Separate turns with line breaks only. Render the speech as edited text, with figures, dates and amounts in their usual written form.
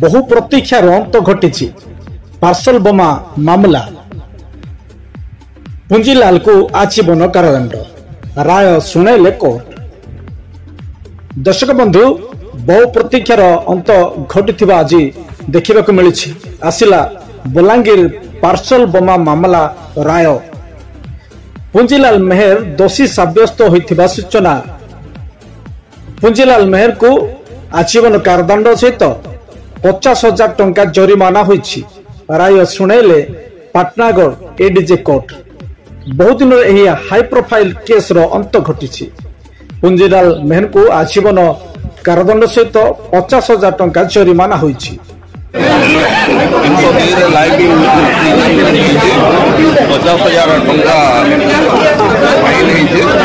बहु प्रतीक्षार अंत घटी पार्सल बोमा मामला पुंजीलाल को आजीवन कारादंड राय शुणाइले कोर्ट। दर्शक बंधु बहु प्रतीक्षार अंत घटी आज देखा मिली आसिला बलांगीर पार्सल बोमा मामला राय पुंजीलाल मेहर दोषी साब्यस्त होइथिबा सूचना। पुंजीलाल मेहर को आजीवन कारादंड सहित 50,000 टंका जरिमाना होइछि राय शुणाइले पाटनागढ़ एडीजे कोर्ट। बहुत दिन यही हाई प्रोफाइल केस रो अंत घटी पुंजीलाल मेहर को आजीवन कारादंड सहित 50,000 टंका जरिमाना होइछि।
50,000 टंका